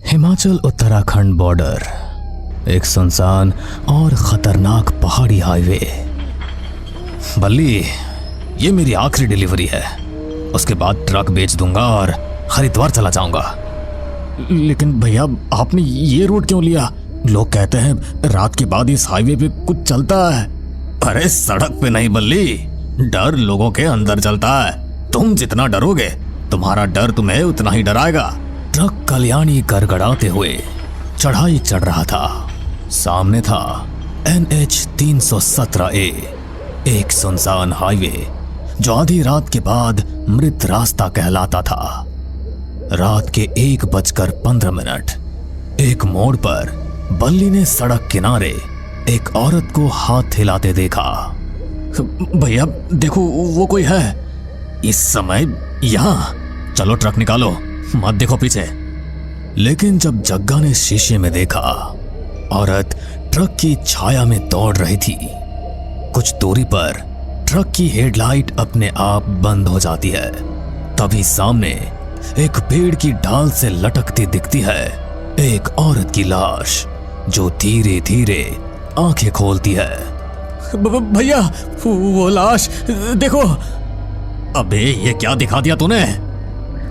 Himachal Uttarakhand border, एक सुनसान और खतरनाक पहाड़ी हाईवे। बल्ली, ये मेरी आखिरी डिलीवरी है। उसके बाद ट्रक बेच दूंगा और हरिद्वार चला जाऊंगा। लेकिन भैया, आपने ये रोड क्यों लिया? लोग कहते हैं रात के बाद इस हाईवे पे कुछ चलता है। अरे सड़क पे नहीं बल्ली, डर लोगों के अंदर चलता है। तुम जितना डरोगे, तुम्हारा डर तुम्हें उतना ही डराएगा। ट्रक कल्याणी गड़गड़ाते हुए चढ़ाई चढ़ रहा था। सामने था NH 317A, एक सुनसान हाईवे जो आधी रात के बाद मृत रास्ता कहलाता था। रात के 1:15 एक मोड़ पर बल्ली ने सड़क किनारे एक औरत को हाथ हिलाते देखा। भैया देखो, वो कोई है इस समय यहाँ। चलो ट्रक निकालो, मत देखो पीछे। लेकिन जब जग्गा ने शीशे में देखा, औरत ट्रक की छाया में दौड़ रही थी। कुछ दूरी पर ट्रक की हेडलाइट अपने आप बंद हो जाती है। तभी सामने एक पेड़ की डाल से लटकती दिखती है एक औरत की लाश, जो धीरे धीरे आंखें खोलती है। भैया, वो लाश देखो। अबे ये क्या दिखा दिया तूने?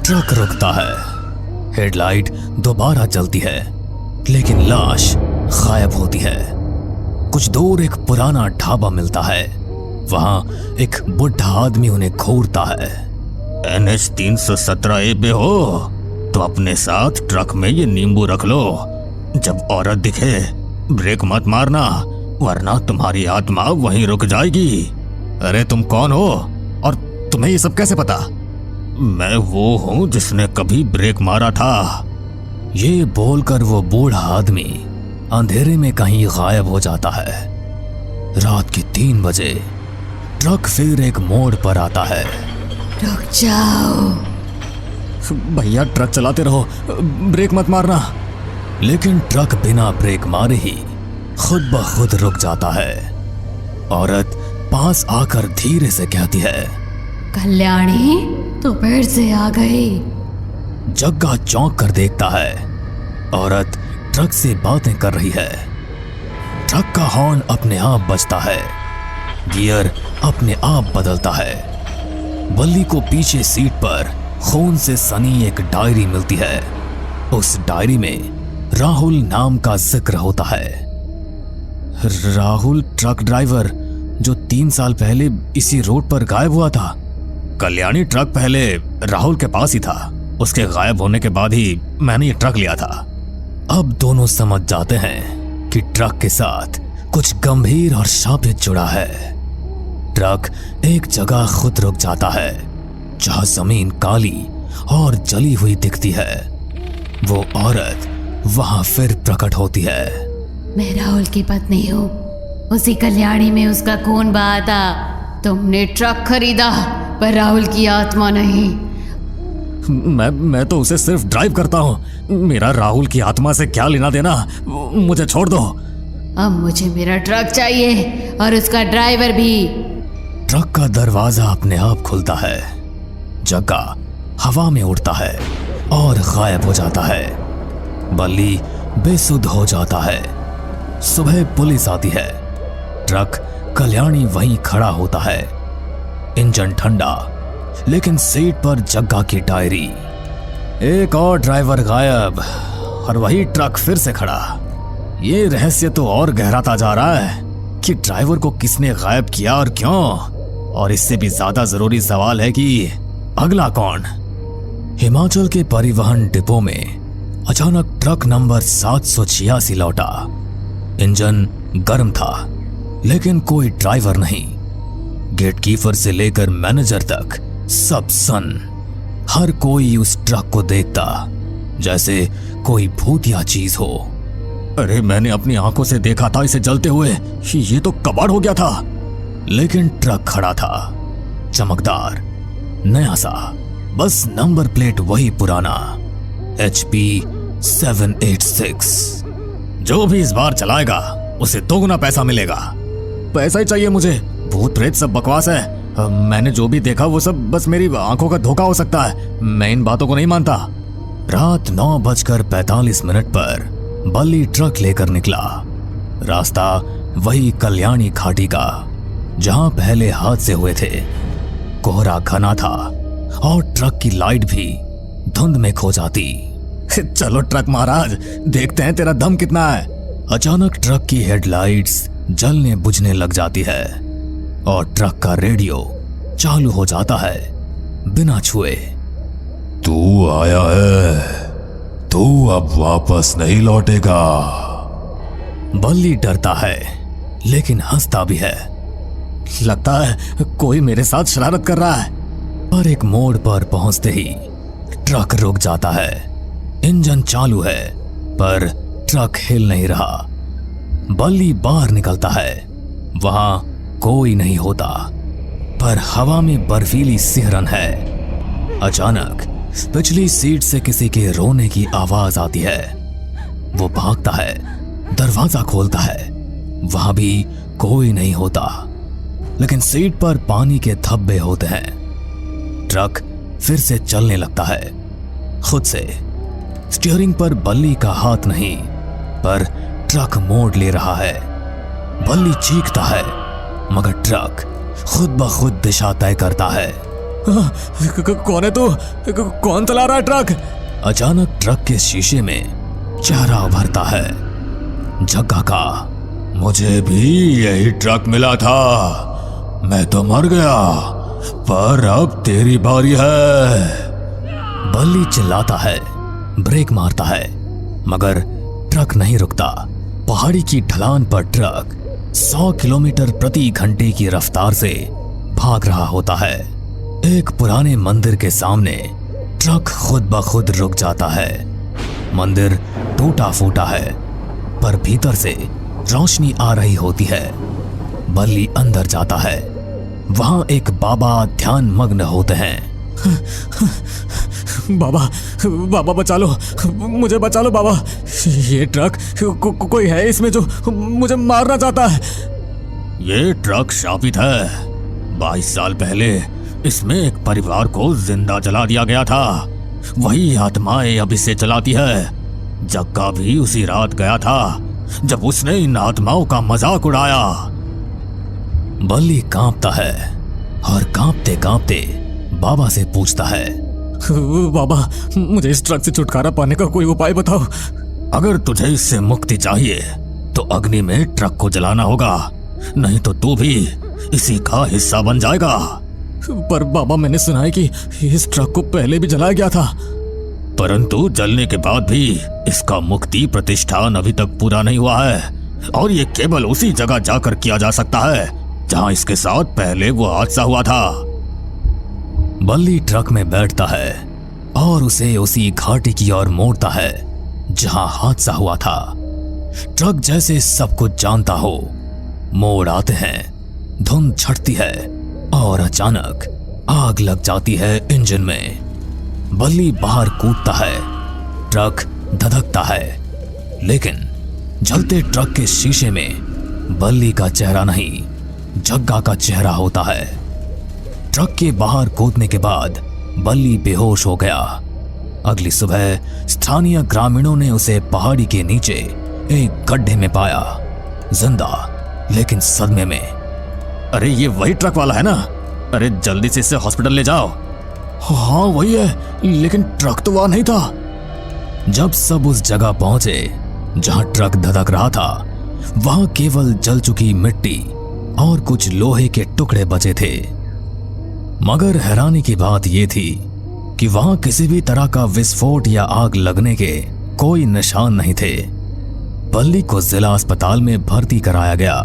ट्रक रुकता है, हेडलाइट दोबारा जलती है, लेकिन लाश गायब होती है। कुछ दूर एक पुराना ढाबा मिलता है। वहां एक बुढ़ा आदमी उन्हें घूरता है। NH 317A पे हो तो अपने साथ ट्रक में ये नींबू रख लो। जब औरत दिखे ब्रेक मत मारना, वरना तुम्हारी आत्मा वहीं रुक जाएगी। अरे तुम कौन हो और तुम्हें ये सब कैसे पता? मैं वो हूं जिसने कभी ब्रेक मारा था। ये बोलकर वो बूढ़ा आदमी अंधेरे में कहीं गायब हो जाता है। रात के 3 बजे ट्रक फिर एक मोड़ पर आता है। रुक जाओ भैया, ट्रक चलाते रहो, ब्रेक मत मारना। लेकिन ट्रक बिना ब्रेक मारे ही खुद ब खुद रुक जाता है। औरत पास आकर धीरे से कहती है, कल्याणी, तो फिर से आ गई। जग्गा चौंक कर देखता है। औरत ट्रक से बातें कर रही है। ट्रक का हॉर्न अपने आप बजता है, गियर अपने आप बदलता है। बल्ली को पीछे सीट पर खून से सनी एक डायरी मिलती है। उस डायरी में राहुल नाम का जिक्र होता है। राहुल, ट्रक ड्राइवर जो 3 साल पहले इसी रोड पर गायब हुआ था। कल्याणी ट्रक पहले राहुल के पास ही था। उसके गायब होने के बाद ही मैंने ये ट्रक लिया था। अब दोनों समझ जाते हैं कि ट्रक के साथ कुछ गंभीर और शापित जुड़ा है। ट्रक एक जगह खुद रुक जाता है, जहां जमीन काली और जली हुई दिखती है। वो औरत वहां फिर प्रकट होती है। मैं राहुल की पत्नी हूँ। उसी कल्याणी में उसका खून बहा था। तुमने ट्रक खरीदा, पर राहुल की आत्मा नहीं। मैं तो उसे सिर्फ ड्राइव करता हूँ। मेरा राहुल की आत्मा से क्या लेना देना? मुझे छोड़ दो। अब मुझे मेरा ट्रक चाहिए और उसका ड्राइवर भी। ट्रक का दरवाजा अपने आप खुलता है। जग्गा हवा में उड़ता है और गायब हो जाता है। बल्ली बेसुध हो जाता है। सुबह पुलिस आती है। ट्रक कल्याणी वहीं खड़ा होता है, इंजन ठंडा, लेकिन सीट पर जग्गा की डायरी। एक और ड्राइवर गायब और वही ट्रक फिर से खड़ा। ये रहस्य तो और गहराता जा रहा है कि ड्राइवर को किसने गायब किया और क्यों। और इससे भी ज्यादा जरूरी सवाल है कि अगला कौन? हिमाचल के परिवहन डिपो में अचानक ट्रक नंबर 786 लौटा। इंजन गर्म था, लेकिन कोई ड्राइवर नहीं। गेटकीपर से लेकर मैनेजर तक सब सन। हर कोई उस ट्रक को देखता जैसे कोई भूतिया चीज हो। अरे मैंने अपनी आंखों से देखा था इसे जलते हुए। ये तो कबाड़ हो गया था। लेकिन ट्रक खड़ा था, चमकदार, नया सा। बस नंबर प्लेट वही पुराना, HP 786। जो भी इस बार चलाएगा उसे दोगुना पैसा मिलेगा। पैसा ही चाहिए मुझे, भूत प्रेत सब बकवास है। मैंने जो भी देखा वो सब बस मेरी आंखों का धोखा हो सकता है। मैं इन बातों को नहीं मानता। रात 9:45 पर बल्ली ट्रक लेकर निकला। रास्ता वही कल्याणी घाटी का जहां पहले हादसे हुए थे। कोहरा घना था और ट्रक की लाइट भी धुंध में खो जाती। चलो ट्रक महाराज, देखते हैं तेरा दम कितना है। अचानक ट्रक की हेडलाइट्स जलने बुझने लग जाती है और ट्रक का रेडियो चालू हो जाता है बिना छुए। तू आया है, तू अब वापस नहीं लौटेगा। बल्ली डरता है लेकिन हंसता भी है। लगता है कोई मेरे साथ शरारत कर रहा है। पर एक मोड़ पर पहुंचते ही ट्रक रुक जाता है। इंजन चालू है पर ट्रक हिल नहीं रहा। बल्ली बाहर निकलता है। वहां कोई नहीं होता पर हवा में बर्फीली सिहरन है। अचानक पिछली सीट से किसी के रोने की आवाज आती है। वो भागता है, दरवाजा खोलता है। वहां भी कोई नहीं होता लेकिन सीट पर पानी के धब्बे होते हैं। ट्रक फिर से चलने लगता है खुद से। स्टीयरिंग पर बल्ली का हाथ नहीं पर ट्रक मोड़ ले रहा है। बल्ली चीखता है मगर ट्रक खुद ब खुद दिशा तय करता है। कौन है तू? कौन चला रहा है ट्रक? अचानक ट्रक के शीशे में चेहरा उभरता है जग्गा का। मुझे भी यही ट्रक मिला था। मैं तो मर गया पर अब तेरी बारी है। बल्ली चिल्लाता है, ब्रेक मारता है मगर ट्रक नहीं रुकता। पहाड़ी की ढलान पर ट्रक 100 किलोमीटर प्रति घंटे की रफ्तार से भाग रहा होता है। एक पुराने मंदिर के सामने ट्रक खुद ब खुद रुक जाता है। मंदिर टूटा फूटा है पर भीतर से रोशनी आ रही होती है। बल्ली अंदर जाता है। वहां एक बाबा ध्यान मग्न होते हैं। बाबा बचा लो, मुझे बचा लो बाबा। ये ट्रक कोई है इसमें जो मुझे मारना चाहता है। ये ट्रक शापित है। 22 साल पहले इसमें एक परिवार को जिंदा जला दिया गया था। वही आत्माएं अब इसे जलाती है। जग्गा भी उसी रात गया था जब उसने इन आत्माओं का मजाक उड़ाया। बल्ली कांपता है और कांपते कांपते बाबा से पूछता है, बाबा मुझे इस ट्रक से छुटकारा पाने का कोई उपाय बताओ। अगर तुझे इससे मुक्ति चाहिए तो अग्नि में ट्रक को जलाना होगा, नहीं तो तू भी इसी का हिस्सा बन जाएगा। पर बाबा मैंने सुना है कि इस ट्रक को पहले भी जलाया गया था। परंतु जलने के बाद भी इसका मुक्ति प्रतिष्ठान अभी तक पूरा नहीं हुआ है और ये केवल उसी जगह जाकर किया जा सकता है जहां इसके साथ पहले वो हादसा हुआ था। बल्ली ट्रक में बैठता है और उसे उसी घाटी की ओर मोड़ता है जहां हादसा हुआ था। ट्रक जैसे सब कुछ जानता हो। मोड़ आते हैं, धुंध छटती है और अचानक आग लग जाती है इंजन में। बल्ली बाहर कूदता है। ट्रक धधकता है लेकिन जलते ट्रक के शीशे में बल्ली का चेहरा नहीं, जग्गा का चेहरा होता है। ट्रक के बाहर कूदने के बाद बल्ली बेहोश हो गया। अगली सुबह स्थानीय ग्रामीणों ने उसे पहाड़ी के नीचे एक गड्ढे में पाया, जिंदा लेकिन सदमे में। अरे ये वही ट्रक वाला है ना? अरे जल्दी से इसे हॉस्पिटल ले जाओ। हाँ वही है, लेकिन ट्रक तो वहां नहीं था। जब सब उस जगह पहुंचे जहां ट्रक धधक रहा था, वहां केवल जल चुकी मिट्टी और कुछ लोहे के टुकड़े बचे थे। मगर हैरानी की बात यह थी कि वहां किसी भी तरह का विस्फोट या आग लगने के कोई निशान नहीं थे। बल्ली को जिला अस्पताल में भर्ती कराया गया।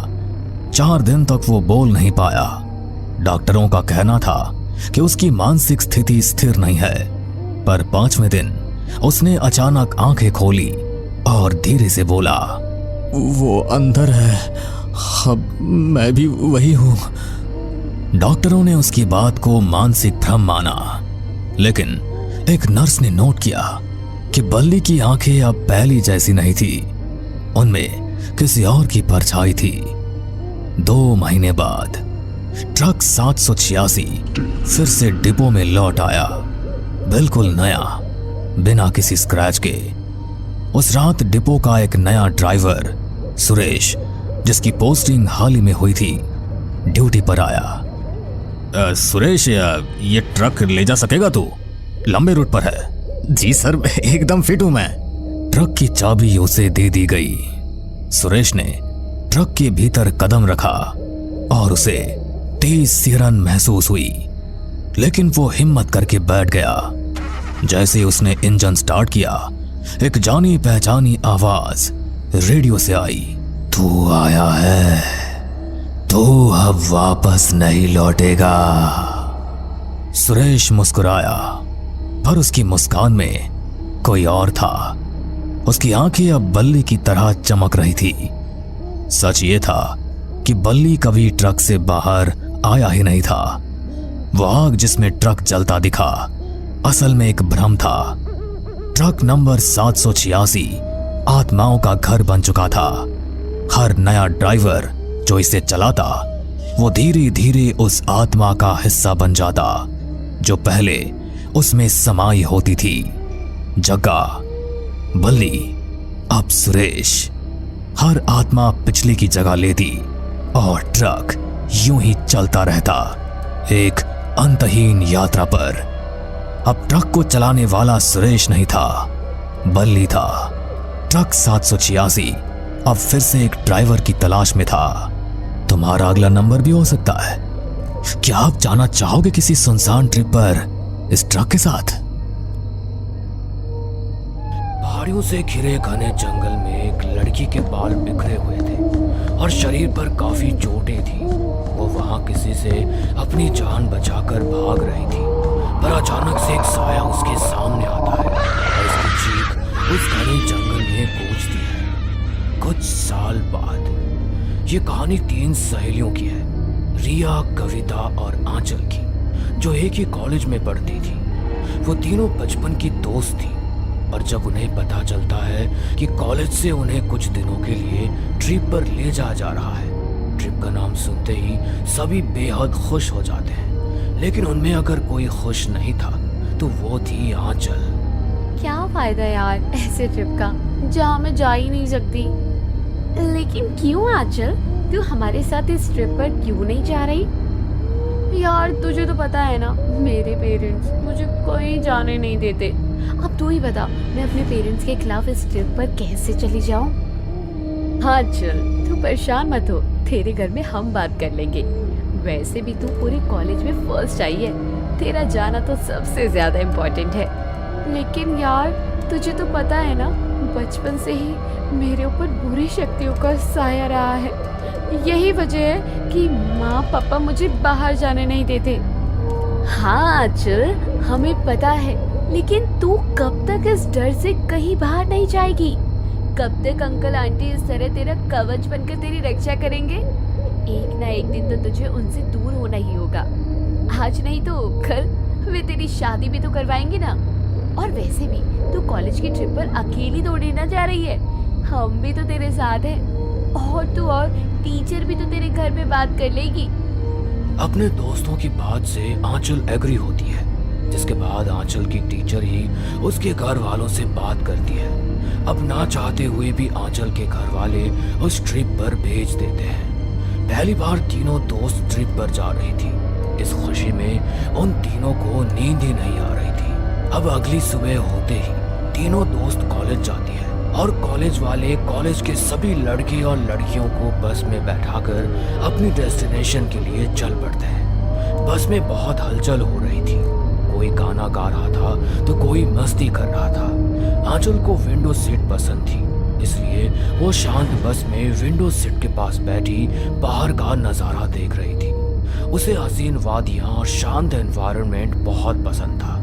4 दिन तक वो बोल नहीं पाया। डॉक्टरों का कहना था कि उसकी मानसिक स्थिति स्थिर नहीं है, पर 5वें दिन उसने अचानक आंखें खोली और धीरे से बोला, वो अंदर है, अब मैं भी वही हूं। डॉक्टरों ने उसकी बात को मानसिक भ्रम माना, लेकिन एक नर्स ने नोट किया कि बल्ली की आंखें अब पहली जैसी नहीं थी, उनमें किसी और की परछाई थी। 2 महीने बाद ट्रक 786 फिर से डिपो में लौट आया, बिल्कुल नया, बिना किसी स्क्रैच के। उस रात डिपो का एक नया ड्राइवर सुरेश, जिसकी पोस्टिंग हाल ही में हुई थी, ड्यूटी पर आया। सुरेश, ये ट्रक ले जा सकेगा तू? लंबे रूट पर है। जी सर, एकदम फिट हूं मैं। ट्रक की चाबी उसे दे दी गई। सुरेश ने ट्रक के भीतर कदम रखा और उसे तेज सिहरन महसूस हुई, लेकिन वो हिम्मत करके बैठ गया। जैसे उसने इंजन स्टार्ट किया, एक जानी पहचानी आवाज रेडियो से आई। तू आया है, तू अब वापस नहीं लौटेगा। सुरेश मुस्कुराया, पर उसकी मुस्कान में कोई और था। उसकी आंखें अब बल्ली की तरह चमक रही थी। सच ये था कि बल्ली कभी ट्रक से बाहर आया ही नहीं था। वो आग जिसमें ट्रक जलता दिखा, असल में एक भ्रम था। ट्रक नंबर 786 आत्माओं का घर बन चुका था। हर नया ड्राइवर जो इसे चलाता, वो धीरे धीरे उस आत्मा का हिस्सा बन जाता जो पहले उसमें समाई होती थी। जग्गा, बल्ली, अब सुरेश। हर आत्मा पिछले की जगह लेती और ट्रक यूं ही चलता रहता, एक अंतहीन यात्रा पर। अब ट्रक को चलाने वाला सुरेश नहीं था, बल्ली था। ट्रक 786 अब फिर से एक ड्राइवर की तलाश में था। तुम्हारा अगला नंबर भी हो सकता है। क्या आप जाना चाहोगे किसी सुनसान ट्रिप पर इस ट्रक के साथ? पहाड़ियों से घिरे घने जंगल में एक लड़की के बाल बिखरे हुए थे और शरीर पर काफी चोटें थी। वो वहां किसी से अपनी जान बचाकर भाग रही थी, पर अचानक से एक साया उसके सामने आता है और उसकी चीख उस घने जंगल में गूंजती है। कुछ साल बाद ये कहानी 3 सहेलियों की है, रिया, कविता और आंचल की, जो एक ही कॉलेज में पढ़ती थी। वो तीनों बचपन की दोस्त थी और जब उन्हें पता चलता है कि कॉलेज से उन्हें कुछ दिनों के लिए ट्रिप पर ले जा रहा है, ट्रिप का नाम सुनते ही सभी बेहद खुश हो जाते हैं। लेकिन उनमें अगर कोई खुश नहीं था तो वो थी आंचल। क्या फायदा यार ऐसे ट्रिप का जहाँ मैं जा ही नहीं सकती। लेकिन क्यों आंचल, तू हमारे साथ इस ट्रिप पर क्यों नहीं जा रही? यार तुझे तो पता है ना, मेरे पेरेंट्स मुझे कहीं जाने नहीं देते। अब तू ही बता, मैं अपने पेरेंट्स के खिलाफ इस ट्रिप पर कैसे चली जाऊं? हाँ चल, तू परेशान मत हो, तेरे घर में हम बात कर लेंगे। वैसे भी तू पूरे कॉलेज में फर्स्ट आई है, तेरा जाना तो सबसे ज्यादा इम्पोर्टेंट है। लेकिन यार तुझे तो पता है ना, बचपन से ही मेरे ऊपर बुरी शक्तियों का साया रहा है। यही वजह है कि माँ पापा मुझे बाहर जाने नहीं देते। हाँ चल, हमें पता है, लेकिन तू कब तक इस डर से कहीं बाहर नहीं जाएगी? कब तक अंकल आंटी इस तरह तेरा कवच बनकर तेरी रक्षा करेंगे? एक ना एक दिन तो तुझे उनसे दूर होना ही होगा। आज नहीं तो कल वे तेरी शादी भी तो करवाएंगे ना। और वैसे भी तू कॉलेज की ट्रिप पर अकेली दौड़े ना जा रही है, हम भी तो तेरे साथ हैं। और टीचर भी तो तेरे घर में बात कर लेगी। अपने दोस्तों की बात से आंचल एग्री होती है, जिसके बाद आंचल की टीचर ही उसके घर वालों से बात करती है। अब ना चाहते हुए भी आंचल के घर वाले उस ट्रिप पर भेज देते हैं। पहली बार तीनों दोस्त ट्रिप पर जा रही थी। इस खुशी में उन तीनों को नींद ही नहीं आ रही थी। अब अगली सुबह होते ही तीनों दोस्त कॉलेज जाती है और कॉलेज वाले कॉलेज के सभी लड़के और लड़कियों को बस में बैठाकर अपनी डेस्टिनेशन के लिए चल पड़ते हैं। बस में बहुत हलचल हो रही थी, कोई गाना गा रहा था तो कोई मस्ती कर रहा था। आंचल को विंडो सीट पसंद थी, इसलिए वो शांत बस में विंडो सीट के पास बैठी बाहर का नज़ारा देख रही थी। उसे हसीन वादियाँ और शांत एनवायरनमेंट बहुत पसंद था।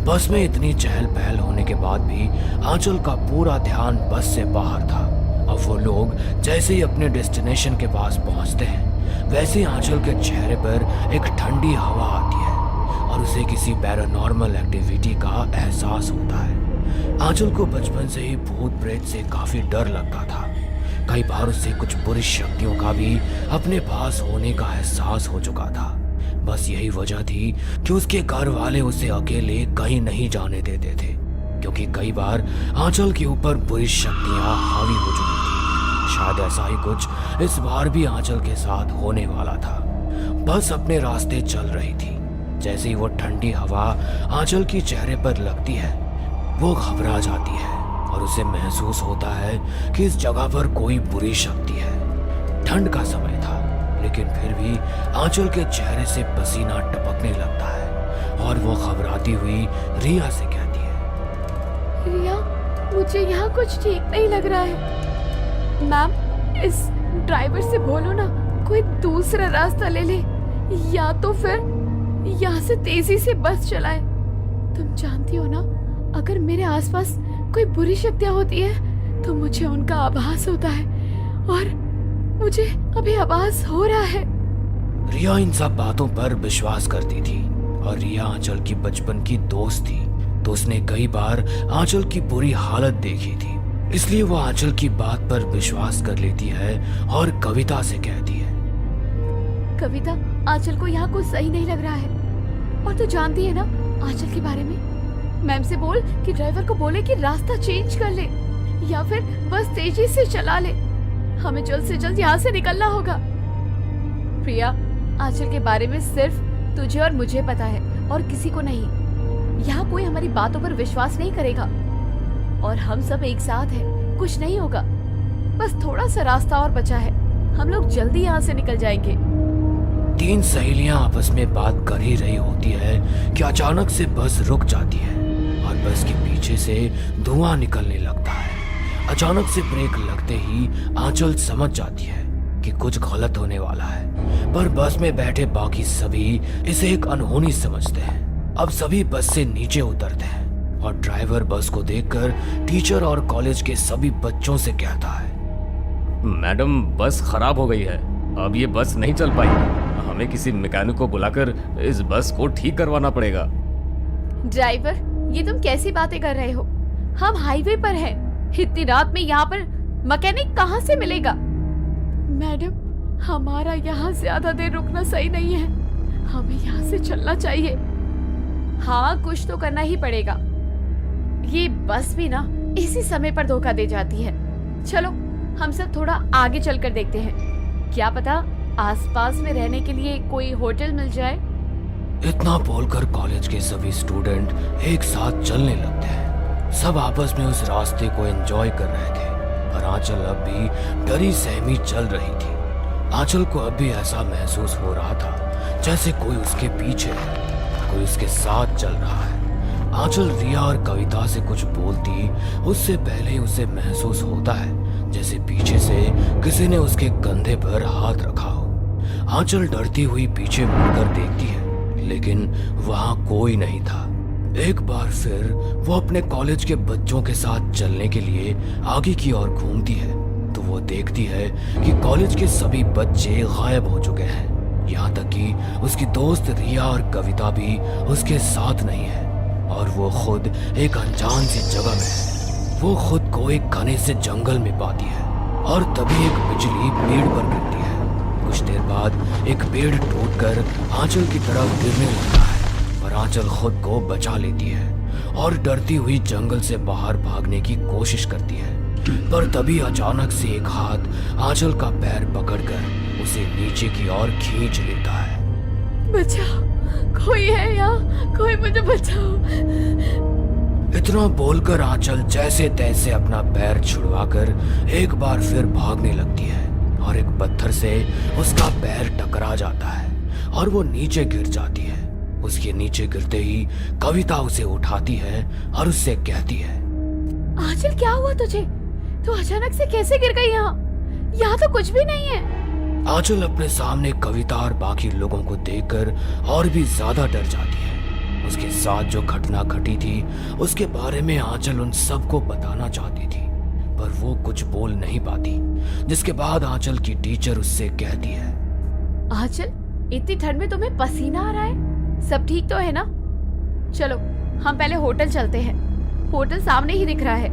बस में इतनी चहल पहल होने के बाद भी आंचल का पूरा ध्यान बस से बाहर था। अब वो लोग जैसे ही अपने डेस्टिनेशन के पास पहुंचते हैं, वैसे आंचल के चेहरे पर एक ठंडी हवा आती है और उसे किसी पैरानॉर्मल एक्टिविटी का एहसास होता है। आंचल को बचपन से ही भूत प्रेत से काफी डर लगता था, कई बार उसे कुछ बुरी शक्तियों का भी अपने पास होने का एहसास हो चुका था। बस यही वजह थी कि उसके घर वाले उसे अकेले कहीं नहीं जाने देते थे, क्योंकि कई बार आंचल के ऊपर बुरी शक्तियां हावी हो चुकी थी। शायद ऐसा ही कुछ इस बार भी आंचल के साथ होने वाला था। बस अपने रास्ते चल रही थी। जैसे ही वो ठंडी हवा आंचल की चेहरे पर लगती है, वो घबरा जाती है और उसे महसूस होता है कि इस जगह पर कोई बुरी शक्ति है। ठंड का समय था, लेकिन फिर भी आंचल के चेहरे से पसीना टपकने लगता है और वो घबराती हुई रिया से कहती है, रिया, मुझे यहाँ कुछ ठीक नहीं लग रहा है। मैम, इस ड्राइवर से बोलो ना कोई दूसरा रास्ता ले ले, या तो फिर यहाँ से तेजी से बस चलाए। तुम जानती हो ना, अगर मेरे आसपास कोई बुरी शक्तियाँ होती है तो मुझे उनका आभास होता है, और मुझे अभी आभास हो रहा है। रिया इन सब बातों पर विश्वास करती थी और रिया आंचल की बचपन की दोस्त थी, तो उसने कई बार आंचल की बुरी हालत देखी थी। इसलिए वो आंचल की बात पर विश्वास कर लेती है और कविता से कहती है, कविता, आंचल को यहाँ कुछ सही नहीं लग रहा है, और तू जानती है ना आंचल के बारे में। मैम से बोल कि ड्राइवर को बोले कि रास्ता चेंज कर ले या फिर बस तेजी से चला ले। हमें जल्द से जल्द यहाँ से निकलना होगा। प्रिया, आंचल के बारे में सिर्फ तुझे और मुझे पता है और किसी को नहीं। यहाँ कोई हमारी बातों पर विश्वास नहीं करेगा, और हम सब एक साथ हैं, कुछ नहीं होगा। बस थोड़ा सा रास्ता और बचा है, हम लोग जल्दी यहाँ से निकल जाएंगे। तीन सहेलियां आपस में बात कर ही रही होती है कि अचानक से बस रुक जाती है और बस के पीछे से धुआं निकलने लगता है। अचानक से ब्रेक लगते ही आंचल समझ जाती है कि कुछ गलत होने वाला है, पर बस में बैठे बाकी सभी इसे एक अनहोनी समझते हैं। अब सभी बस से नीचे उतरते हैं और ड्राइवर बस को देखकर टीचर और कॉलेज के सभी बच्चों से कहता है, मैडम, बस खराब हो गई है, अब ये बस नहीं चल पाई। हमें किसी मैकेनिक को बुलाकर इस बस को ठीक करवाना पड़ेगा। ड्राइवर, ये तुम कैसी बातें कर रहे हो? हम हाईवे पर हैं। इतनी रात में यहाँ पर मैकेनिक कहाँ से मिलेगा? मैडम, हमारा यहाँ ज्यादा देर रुकना सही नहीं है, हमें यहाँ से चलना चाहिए। हाँ, कुछ तो करना ही पड़ेगा। ये बस भी ना इसी समय पर धोखा दे जाती है। चलो हम सब थोड़ा आगे चलकर देखते हैं, क्या पता आसपास में रहने के लिए कोई होटल मिल जाए। इतना बोलकर कॉलेज के सभी स्टूडेंट एक साथ चलने लगते हैं। सब आपस में उस रास्ते को एंजॉय कर रहे थे, पर आंचल अब भी डरी सहमी चल रही थी। आंचल को अब भी ऐसा महसूस हो रहा था जैसे कोई उसके पीछे है, कोई उसके साथ चल रहा है। आंचल रिया और कविता से कुछ बोलती उससे पहले ही उसे महसूस होता है जैसे पीछे से किसी ने उसके कंधे पर हाथ रखा हो। आंचल डरती हुई पीछे मुड़कर देखती है, लेकिन वहां कोई नहीं था। एक बार फिर वो अपने कॉलेज के बच्चों के साथ चलने के लिए आगे की ओर घूमती है तो वो देखती है कि कॉलेज के सभी बच्चे गायब हो चुके हैं। यहाँ तक कि उसकी दोस्त रिया और कविता भी उसके साथ नहीं है और वो खुद एक अनजान सी जगह में है। वो खुद को एक घने से जंगल में पाती है और तभी एक बिजली पेड़ पर गिरती है। कुछ देर बाद एक पेड़ टूटकर आंचल की तरफ गिरने लगता है, पर आंचल खुद को बचा लेती है और डरती हुई जंगल से बाहर भागने की कोशिश करती है। पर तभी अचानक से एक हाथ आंचल का पैर पकड़कर उसे नीचे की ओर खींच लेता है। बचाओ, कोई है यहाँ, कोई मुझे बचाओ। इतना बोलकर आंचल जैसे तैसे अपना पैर छुड़वाकर एक बार फिर भागने लगती है और एक पत्थर से उसका पैर टकरा जाता है और वो नीचे गिर जाती है। उसके नीचे गिरते ही कविता उसे उठाती है और उससे कहती है, आंचल, क्या हुआ तुझे? तू अचानक से कैसे गिर गई यहाँ? यहाँ तो कुछ भी नहीं है। आंचल अपने सामने कविता और बाकी लोगों को देखकर और भी ज्यादा डर जाती है। उसके साथ जो घटना घटी थी उसके बारे में आंचल उन सबको बताना चाहती थी, पर वो कुछ बोल नहीं पाती। जिसके बाद आंचल की टीचर उससे कहती है, आंचल, इतनी ठंड में तुम्हें पसीना आ रहा है? सब ठीक तो है ना? चलो हम पहले होटल चलते हैं। होटल सामने ही दिख रहा है,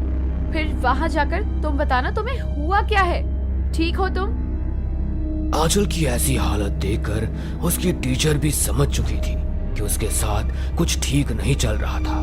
फिर वहां जाकर तुम बताना तुम्हें हुआ क्या है। ठीक हो तुम? आंचल की ऐसी हालत देखकर उसकी टीचर भी समझ चुकी थी कि उसके साथ कुछ ठीक नहीं चल रहा था।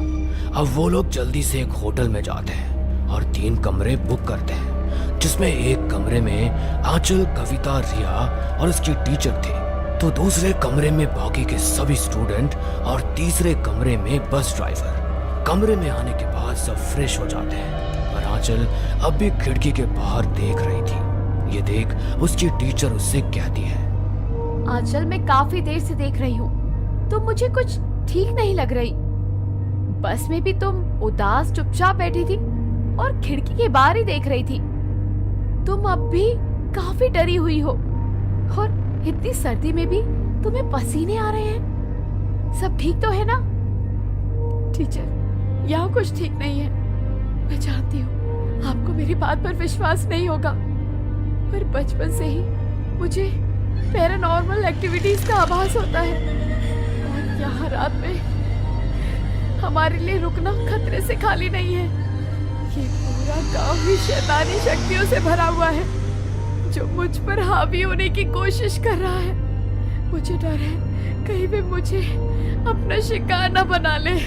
अब वो लोग जल्दी से एक होटल में जाते हैं और 3 कमरे बुक करते हैं, जिसमें एक कमरे में आंचल, कविता, रिया और उसकी टीचर थे, तो दूसरे कमरे में बाकी के सभी स्टूडेंट और तीसरे कमरे में बस ड्राइवर। कमरे में आने के बाद सब फ्रेश हो जाते हैं, पर आंचल अब भी खिड़की के बाहर देख रही थी। ये देख उसकी टीचर उससे कहती है, आंचल, मैं काफी देर से देख रही हूँ, तुम मुझे कुछ ठीक नहीं लग रही। बस में भी तुम उदास चुपचाप बैठी थी और खिड़की के बाहर ही देख रही थी। तुम अब भी काफी डरी हुई हो और इतनी सर्दी में भी तुम्हें पसीने आ रहे हैं। सब ठीक तो है ना? टीचर, यहाँ कुछ ठीक नहीं है। मैं जानती हूँ आपको मेरी बात पर विश्वास नहीं होगा, पर बचपन से ही मुझे पैरानॉर्मल एक्टिविटीज का आभास होता है और यहाँ रात में हमारे लिए रुकना खतरे से खाली नहीं है। ये पूरा गांव ही शैतानी शक्तियों से भरा हुआ है जो मुझ पर हावी होने की कोशिश कर रहा है। मुझे डर है कहीं भी मुझे अपना शिकार न बना ले।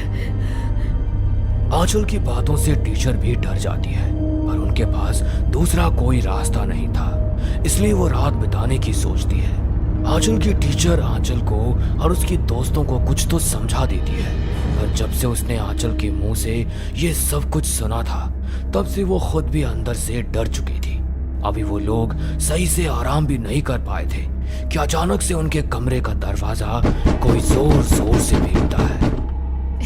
आंचल की बातों से टीचर भी डर जाती है, पर उनके पास दूसरा कोई रास्ता नहीं था, इसलिए वो रात बिताने की सोचती है। आंचल की टीचर आंचल को और उसकी दोस्तों को कुछ तो समझा देती है, पर जब से उसने आंचल के मुंह से ये सब कुछ सुना था, तब से वो खुद भी अंदर से डर चुकी थी। अभी वो लोग सही से आराम भी नहीं कर पाए थे कि अचानक से उनके कमरे का दरवाजा कोई जोर जोर से पीटता है।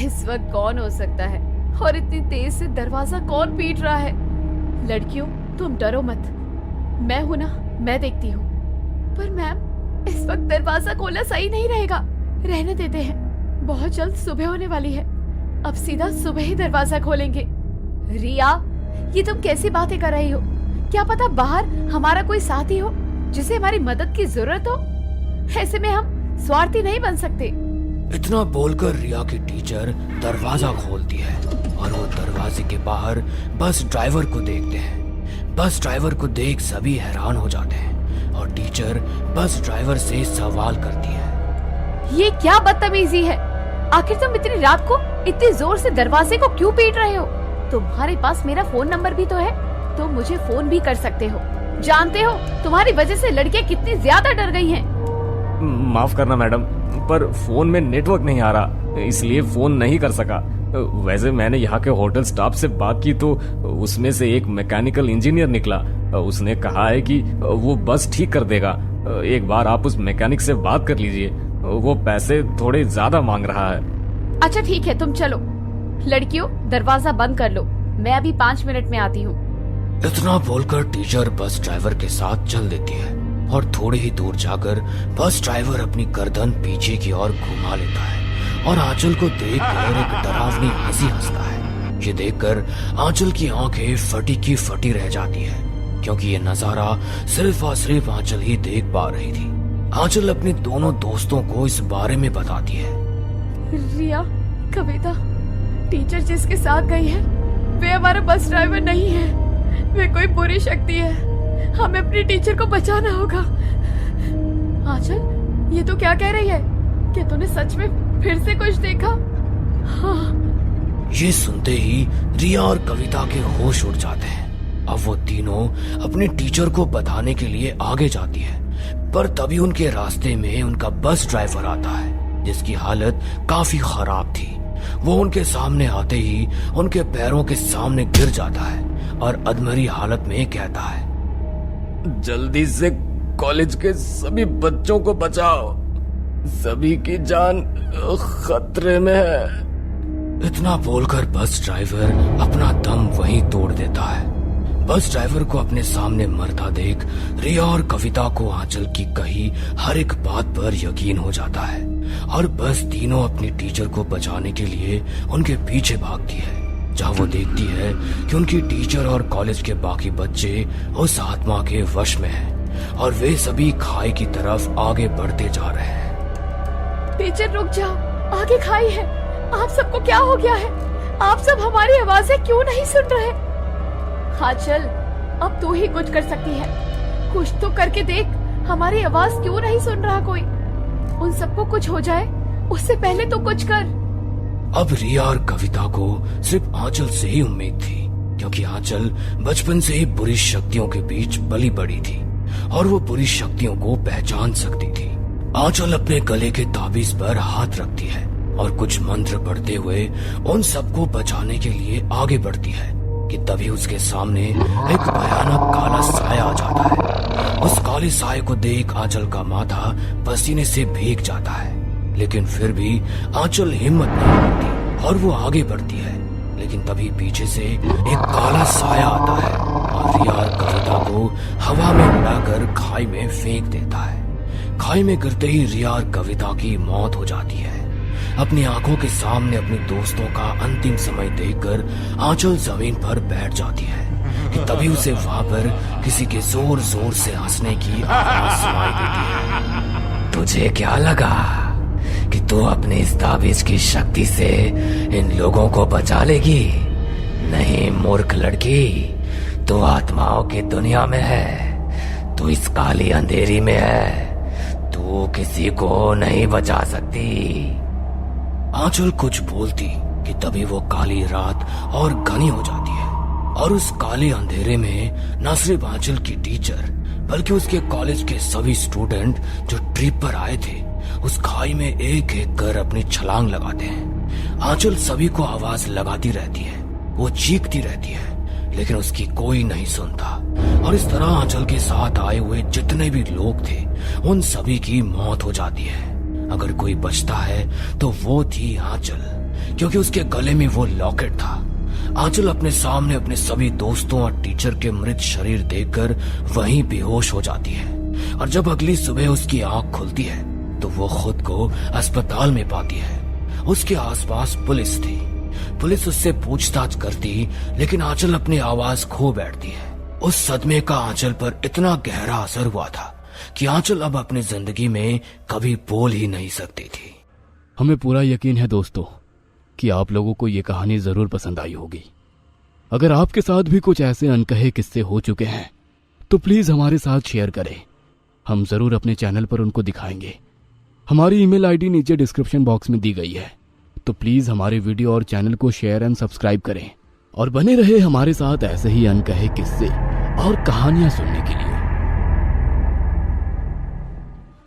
इस वक्त कौन हो सकता है और इतनी तेज से दरवाजा कौन पीट रहा है? लड़कियों, तुम डरो मत, मैं हूं ना, मैं देखती हूँ। पर मैम, इस वक्त दरवाजा खोलना सही नहीं रहेगा, रहने देते हैं। बहुत जल्द सुबह होने वाली है, अब सीधा सुबह ही दरवाजा खोलेंगे। रिया, ये तुम कैसी बातें कर रही हो? क्या पता बाहर हमारा कोई साथी हो जिसे हमारी मदद की जरूरत हो। ऐसे में हम स्वार्थी नहीं बन सकते। इतना बोलकर रिया की टीचर दरवाजा खोलती है और वो दरवाजे के बाहर बस ड्राइवर को देखते हैं। बस ड्राइवर को देख सभी हैरान हो जाते हैं और टीचर बस ड्राइवर से सवाल करती है, ये क्या बदतमीजी है? आखिर तुम इतनी रात को इतनी जोर से दरवाजे को क्यों पीट रहे हो? तुम्हारे पास मेरा फोन नंबर भी तो है, तुम मुझे फोन भी कर सकते हो। जानते हो तुम्हारी वजह से लड़कियां कितनी ज्यादा डर गई हैं। माफ करना मैडम, पर फोन में नेटवर्क नहीं आ रहा, इसलिए फोन नहीं कर सका। वैसे मैंने यहाँ के होटल स्टाफ से बात की तो उसमें से एक मैकेनिकल इंजीनियर निकला। उसने कहा है कि वो बस ठीक कर देगा। एक बार आप उस मैकेनिक से बात कर लीजिए, वो पैसे थोड़े ज्यादा मांग रहा है। अच्छा ठीक है, तुम चलो। लड़कियों, दरवाजा बंद कर लो, मैं अभी 5 मिनट में आती हूँ। इतना बोलकर टीचर बस ड्राइवर के साथ चल देती है और थोड़ी ही दूर जाकर बस ड्राइवर अपनी गर्दन पीछे की ओर घुमा लेता है और आंचल को देखकर एक डरावनी हंसी हंसता है। ये देखकर आंचल की आंखें फटी की फटी रह जाती है, क्योंकि ये नजारा सिर्फ और सिर्फ आंचल ही देख पा रही थी। आंचल अपने दोनों दोस्तों को इस बारे में बताती है। रिया, कविता, टीचर जिसके साथ गई है वे हमारा बस ड्राइवर नहीं है, वे कोई बुरी शक्ति है। हमें अपनी टीचर को बचाना होगा। आंचल, ये तो क्या कह रही है? क्या तूने सच में फिर से कुछ देखा? हाँ। ये सुनते ही रिया और कविता के होश उड़ जाते हैं। अब वो तीनों अपने टीचर को बताने के लिए आगे जाती है, पर तभी उनके रास्ते में उनका बस ड्राइवर आता है, जिसकी हालत काफी खराब थी। वो उनके सामने आते ही उनके पैरों के सामने गिर जाता है और अधमरी हालत में कहता है, जल्दी से कॉलेज के सभी बच्चों को बचाओ, सभी की जान खतरे में है। इतना बोलकर बस ड्राइवर अपना दम वहीं तोड़ देता है। बस ड्राइवर को अपने सामने मरता देख रिया और कविता को आंचल की कही हर एक बात पर यकीन हो जाता है और बस तीनों अपनी टीचर को बचाने के लिए उनके पीछे भागती है, जहाँ वो देखती है कि उनकी टीचर और कॉलेज के बाकी बच्चे उस आत्मा के वश में हैं और वे सभी खाई की तरफ आगे बढ़ते जा रहे हैं। टीचर रुक जाओ, आगे खाई है। आप सबको क्या हो गया है? आप सब हमारी आवाजें क्यों नहीं सुन रहे? हाँ चल, अब तू ही कुछ कर सकती है। कुछ तो करके देख, हमारी आवाज क्यों नहीं सुन रहा कोई? उन सबको कुछ हो जाए उससे पहले तो कुछ कर। अब रिया और कविता को सिर्फ आंचल से ही उम्मीद थी, क्योंकि आंचल बचपन से ही बुरी शक्तियों के बीच बली पड़ी थी और वो बुरी शक्तियों को पहचान सकती थी। आंचल अपने गले के ताबीज पर हाथ रखती है और कुछ मंत्र पढ़ते हुए उन सबको बचाने के लिए आगे बढ़ती है कि तभी उसके सामने एक भयानक काला साया आ जाता है। उस काले साये को देख आंचल का माथा पसीने से भीग जाता है, लेकिन फिर भी आंचल हिम्मत नहीं करती और वो आगे बढ़ती है। लेकिन तभी पीछे से एक काला साया आता है और रिया और कविता को हवा में उड़ाकर खाई में फेंक देता है। खाई में गिरते ही रिया और कविता की मौत हो जाती है। अपनी आंखों के सामने अपने दोस्तों का अंतिम समय देखकर आंचल जमीन पर बैठ जाती है कि तभी उसे वहां पर किसी के जोर जोर से हंसने की आवाज सुनाई देती है। तुझे क्या लगा कि तू अपने इस ताबीज की शक्ति से इन लोगों को बचा लेगी? नहीं मूर्ख लड़की, तू आत्माओं की दुनिया में है, तू इस काली अंधेरी में है, तू किसी को नहीं बचा सकती। आंचल कुछ बोलती कि तभी वो काली रात और घनी हो जाती है और उस काले अंधेरे में न सिर्फ आंचल की टीचर बल्कि उसके कॉलेज के सभी स्टूडेंट जो ट्रिप पर आए थे उस खाई में एक एक कर अपनी छलांग लगाते हैं। आंचल सभी को आवाज लगाती रहती है, वो चीखती रहती है, लेकिन उसकी कोई नहीं सुनता और इस तरह आंचल के साथ आए हुए जितने भी लोग थे उन सभी की मौत हो जाती है। अगर कोई बचता है तो वो थी आंचल, क्योंकि उसके गले में वो लॉकेट था। आंचल अपने सामने अपने सभी दोस्तों और टीचर के मृत शरीर देखकर वहीं बेहोश हो जाती है और जब अगली सुबह उसकी आंख खुलती है तो वो खुद को अस्पताल में पाती है। उसके आसपास पुलिस थी। पुलिस उससे पूछताछ करती, लेकिन आंचल अपनी आवाज खो बैठती है। उस सदमे का आंचल पर इतना गहरा असर हुआ था कि आंचल अब अपनी जिंदगी में कभी बोल ही नहीं सकती थी। हमें पूरा यकीन है दोस्तों कि आप लोगों को ये कहानी जरूर पसंद आई होगी। अगर आपके साथ भी कुछ ऐसे अनकहे किस्से हो चुके हैं तो प्लीज हमारे साथ शेयर करें, हम जरूर अपने चैनल पर उनको दिखाएंगे। हमारी ईमेल आईडी नीचे डिस्क्रिप्शन बॉक्स में दी गई है, तो प्लीज हमारे वीडियो और चैनल को शेयर एंड सब्सक्राइब करें और बने रहे हमारे साथ ऐसे ही अनकहे किस्से और कहानियां सुनने के लिए।